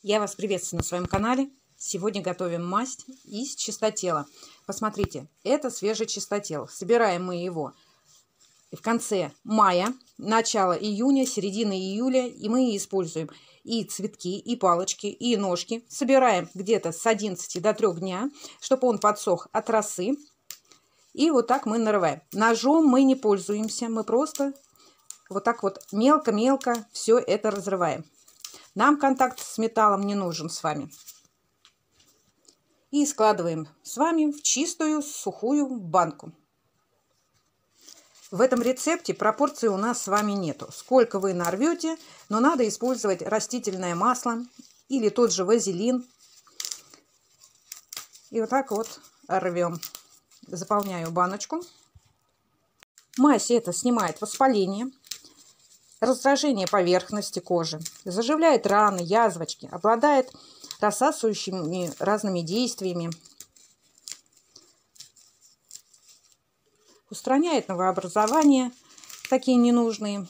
Я вас приветствую на своем канале. Сегодня готовим мазь из чистотела. Посмотрите, это свежий чистотел. Собираем мы его в конце мая, начало июня, середина июля. И мы используем и цветки, и палочки, и ножки. Собираем где-то с 11 до 3 дня, чтобы он подсох от росы. И вот так мы нарываем. Ножом мы не пользуемся, мы просто вот так вот мелко-мелко все это разрываем. Нам контакт с металлом не нужен с вами. И складываем с вами в чистую сухую банку. В этом рецепте пропорции у нас с вами нету. Сколько вы нарвете, но надо использовать растительное масло или тот же вазелин. И вот так вот рвем. Заполняю баночку. Мазь эта снимает воспаление, раздражение поверхности кожи, заживляет раны, язвочки, обладает рассасывающими разными действиями, устраняет новообразования, такие ненужные,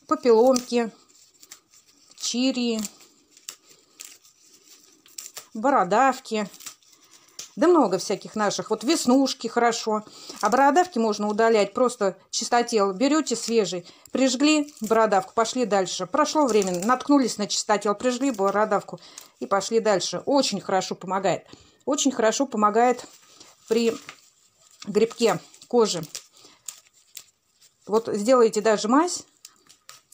папилломки, чирии, бородавки. Да много всяких наших. Вот веснушки хорошо. А бородавки можно удалять. Просто чистотел берете свежий, прижгли бородавку, пошли дальше. Прошло время, наткнулись на чистотел, прижгли бородавку и пошли дальше. Очень хорошо помогает. Очень хорошо помогает при грибке кожи. Вот сделаете даже мазь.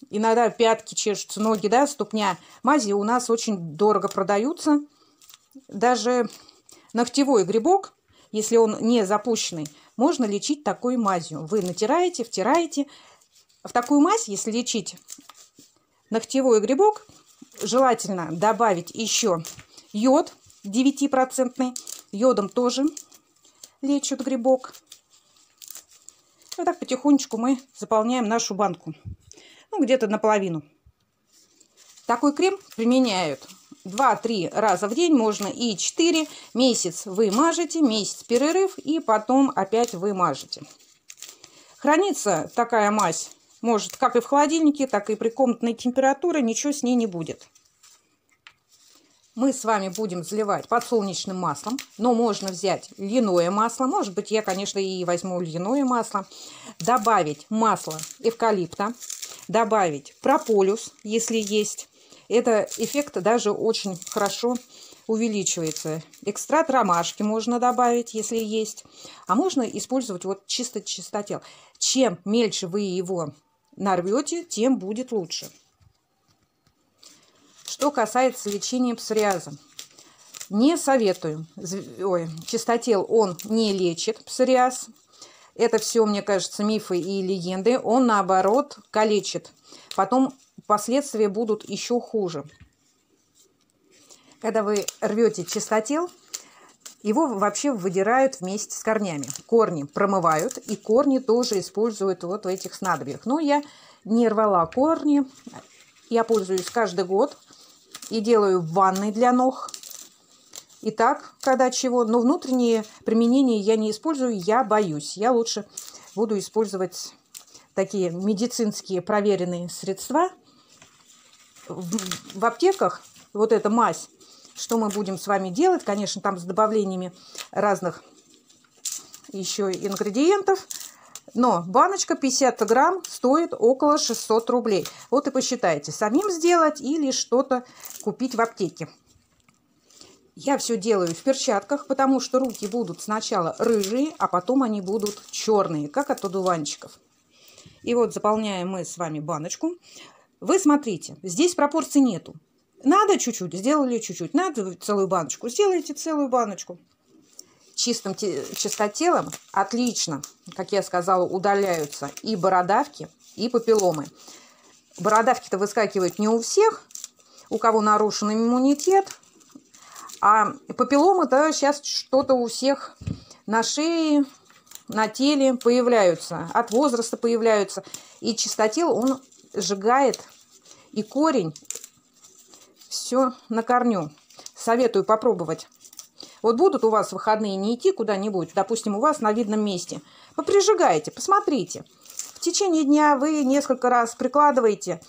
Иногда пятки чешутся, ноги, да, ступня. Мази у нас очень дорого продаются. Даже ногтевой грибок, если он не запущенный, можно лечить такой мазью. Вы натираете, втираете. В такую мазь, если лечить ногтевой грибок, желательно добавить еще йод 9%. Йодом тоже лечат грибок. Вот так потихонечку мы заполняем нашу банку. Ну, где-то наполовину. Такой крем применяют 2-3 раза в день, можно и 4. Месяц вы мажете, месяц перерыв, и потом опять вы мажете. Хранится такая мазь может как и в холодильнике, так и при комнатной температуре, ничего с ней не будет. Мы с вами будем заливать подсолнечным маслом, но можно взять льняное масло. Может быть, я, конечно, и возьму льняное масло. Добавить масло эвкалипта, добавить прополис, если есть. Это эффект даже очень хорошо увеличивается. Экстракт ромашки можно добавить, если есть. А можно использовать вот чисто чистотел. Чем мельче вы его нарвете, тем будет лучше. Что касается лечения псориаза. Не советую. Чистотел он не лечит псориаз. Это все, мне кажется, мифы и легенды. Он, наоборот, калечит. Потом последствия будут еще хуже. Когда вы рвете чистотел, его вообще выдирают вместе с корнями. Корни промывают, и корни тоже используют вот в этих снадобьях. Но я не рвала корни. Я пользуюсь каждый год и делаю в ванной для ног. И так, когда чего. Но внутренние применения я не использую, я боюсь. Я лучше буду использовать такие медицинские проверенные средства. В аптеках вот эта мазь, что мы будем с вами делать, конечно, там с добавлениями разных еще ингредиентов, но баночка 50 грамм стоит около 600 рублей. Вот и посчитайте, самим сделать или что-то купить в аптеке. Я все делаю в перчатках, потому что руки будут сначала рыжие, а потом они будут черные, как от одуванчиков. И вот заполняем мы с вами баночку. Вы смотрите, здесь пропорций нету. Надо чуть-чуть, сделали чуть-чуть. Надо целую баночку, сделайте целую баночку. Чистым чистотелом отлично, как я сказала, удаляются и бородавки, и папилломы. Бородавки-то выскакивают не у всех, у кого нарушен иммунитет. А папилломы-то сейчас что-то у всех на шее, на теле появляются. От возраста появляются. И чистотел, он сжигает и корень, все на корню. Советую попробовать. Вот будут у вас выходные не идти куда-нибудь, допустим, у вас на видном месте. Поприжигайте, посмотрите. В течение дня вы несколько раз прикладываете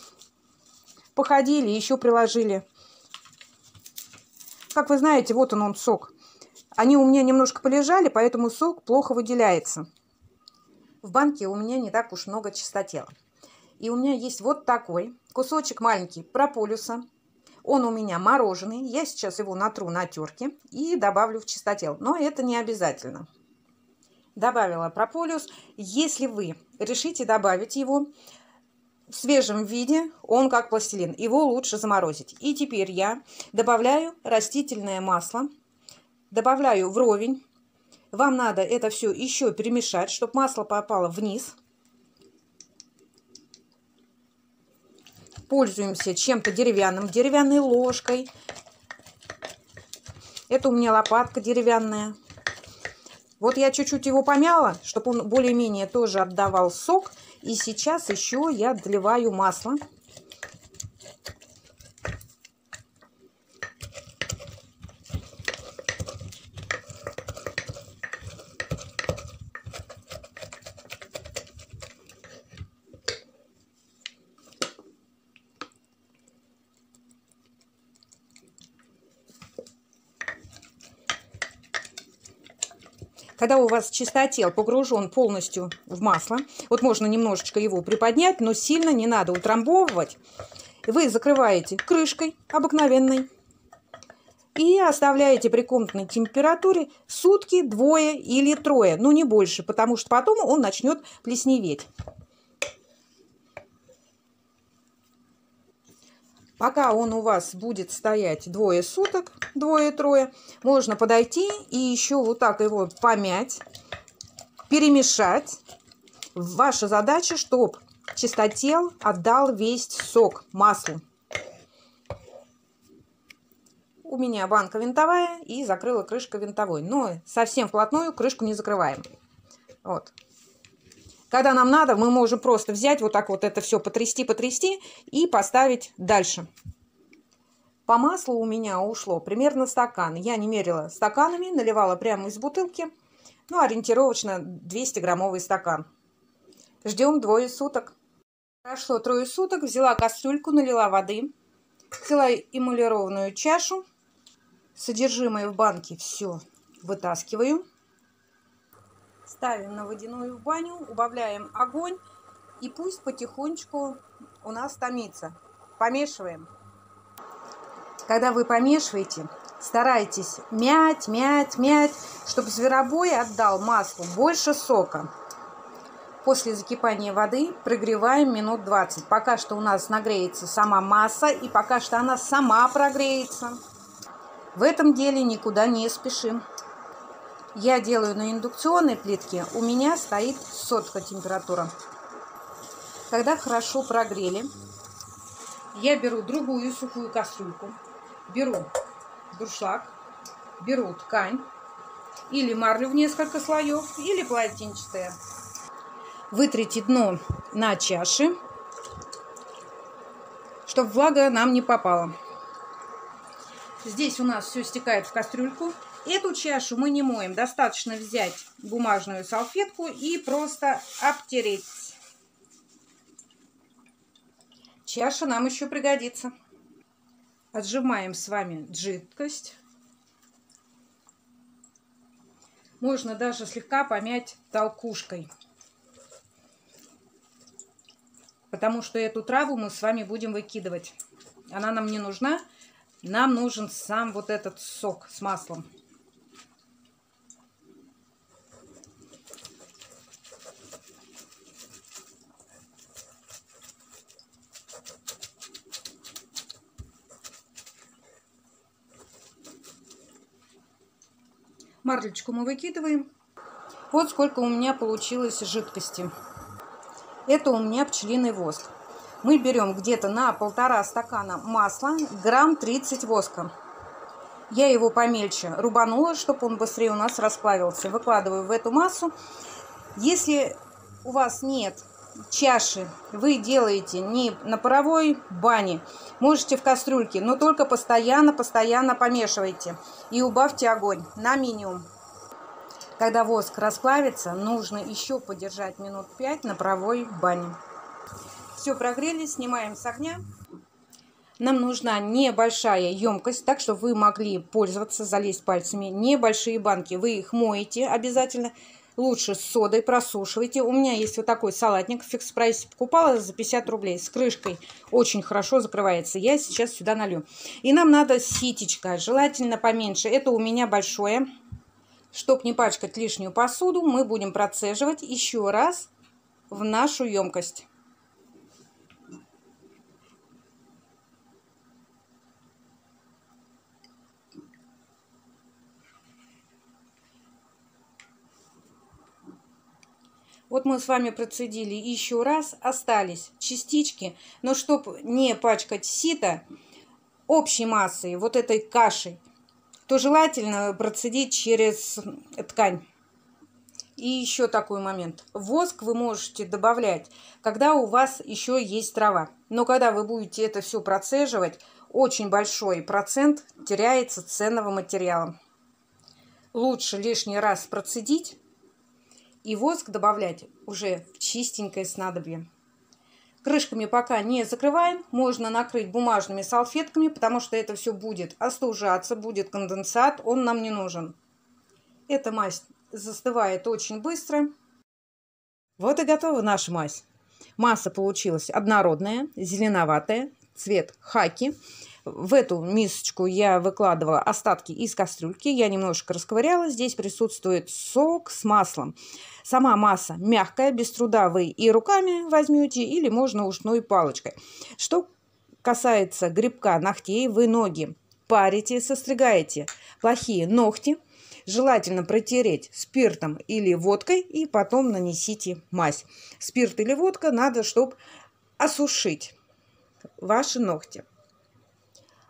походили, еще приложили. Как вы знаете, вот он сок. Они у меня немножко полежали, поэтому сок плохо выделяется. В банке у меня не так уж много чистотела. И у меня есть вот такой кусочек маленький прополиса. Он у меня мороженый. Я сейчас его натру на терке и добавлю в чистотел. Но это не обязательно. Добавила прополис. Если вы решите добавить его в свежем виде, он как пластилин. Его лучше заморозить. И теперь я добавляю растительное масло. Добавляю вровень. Вам надо это все еще перемешать, чтобы масло попало вниз. Пользуемся чем-то деревянным, деревянной ложкой. Это у меня лопатка деревянная. Вот я чуть-чуть его помяла, чтобы он более-менее тоже отдавал сок. И сейчас еще я доливаю масло. Когда у вас чистотел погружен полностью в масло, вот можно немножечко его приподнять, но сильно не надо утрамбовывать. Вы закрываете крышкой обыкновенной и оставляете при комнатной температуре сутки, двое или трое, но не больше, потому что потом он начнет плесневеть. Пока он у вас будет стоять двое суток, двое-трое, можно подойти и еще вот так его помять, перемешать. Ваша задача, чтобы чистотел отдал весь сок маслу. У меня банка винтовая и закрыла крышка винтовой. Но совсем вплотную крышку не закрываем. Вот. Когда нам надо, мы можем просто взять вот так вот это все потрясти и поставить дальше. По маслу у меня ушло примерно стакан. Я не мерила стаканами, наливала прямо из бутылки. Ну, ориентировочно 200-граммовый стакан. Ждем двое суток. Прошло трое суток, взяла кастрюльку, налила воды. Взяла эмалированную чашу. Содержимое в банке все вытаскиваю. Ставим на водяную баню, убавляем огонь и пусть потихонечку у нас томится. Помешиваем. Когда вы помешиваете, старайтесь мять, чтобы зверобой отдал маслу больше сока. После закипания воды прогреваем минут 20. Пока что у нас нагреется сама масса и пока что она сама прогреется. В этом деле никуда не спешим. Я делаю на индукционной плитке, у меня стоит сотка температура. Когда хорошо прогрели, я беру другую сухую кастрюльку, беру дуршлаг, беру ткань, или марлю в несколько слоев, или полотенчатое. Вытрите дно на чаше, чтобы влага нам не попала. Здесь у нас все стекает в кастрюльку. Эту чашу мы не моем. Достаточно взять бумажную салфетку и просто обтереть. Чаша нам еще пригодится. Отжимаем с вами жидкость. Можно даже слегка помять толкушкой. Потому что эту траву мы с вами будем выкидывать. Она нам не нужна. Нам нужен сам вот этот сок с маслом. Марлечку мы выкидываем. Вот сколько у меня получилось жидкости. Это у меня пчелиный воск. Мы берем где-то на 1,5 стакана масла, грамм 30 воска. Я его помельче рубанула, чтобы он быстрее у нас расплавился. Выкладываю в эту массу. Если у вас нет чаши, вы делаете не на паровой бане, можете в кастрюльке, но только постоянно помешивайте и убавьте огонь на минимум. Когда воск расплавится, нужно еще подержать минут 5 на паровой бане. Все прогрели, снимаем с огня. Нам нужна небольшая емкость, так что вы могли пользоваться, залезть пальцами. Небольшие банки. Вы их моете обязательно. Лучше с содой просушивайте. У меня есть вот такой салатник в фикс-прайсе. Покупала за 50 рублей. С крышкой. Очень хорошо закрывается. Я сейчас сюда налью. И нам надо ситечко. Желательно поменьше. Это у меня большое. Чтобы не пачкать лишнюю посуду, мы будем процеживать еще раз в нашу емкость. Вот мы с вами процедили еще раз, остались частички, но чтобы не пачкать сито общей массой, вот этой кашей, то желательно процедить через ткань. И еще такой момент. Воск вы можете добавлять, когда у вас еще есть трава. Но когда вы будете это все процеживать, очень большой процент теряется ценного материала. Лучше лишний раз процедить и воск добавлять уже в чистенькое снадобье. Крышками пока не закрываем. Можно накрыть бумажными салфетками, потому что это все будет остужаться, будет конденсат. Он нам не нужен. Эта мазь застывает очень быстро. Вот и готова наша мазь. Масса получилась однородная, зеленоватая, цвет хаки. В эту мисочку я выкладывала остатки из кастрюльки. Я немножко расковыряла. Здесь присутствует сок с маслом. Сама масса мягкая, без труда вы и руками возьмете, или можно ушной палочкой. Что касается грибка ногтей, вы ноги парите, состригаете плохие ногти. Желательно протереть спиртом или водкой и потом нанесите мазь. Спирт или водка надо, чтобы осушить ваши ногти.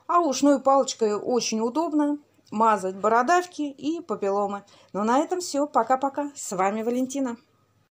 А ушной палочкой очень удобно мазать бородавки и папилломы. Ну на этом все. Пока-пока. С вами Валентина.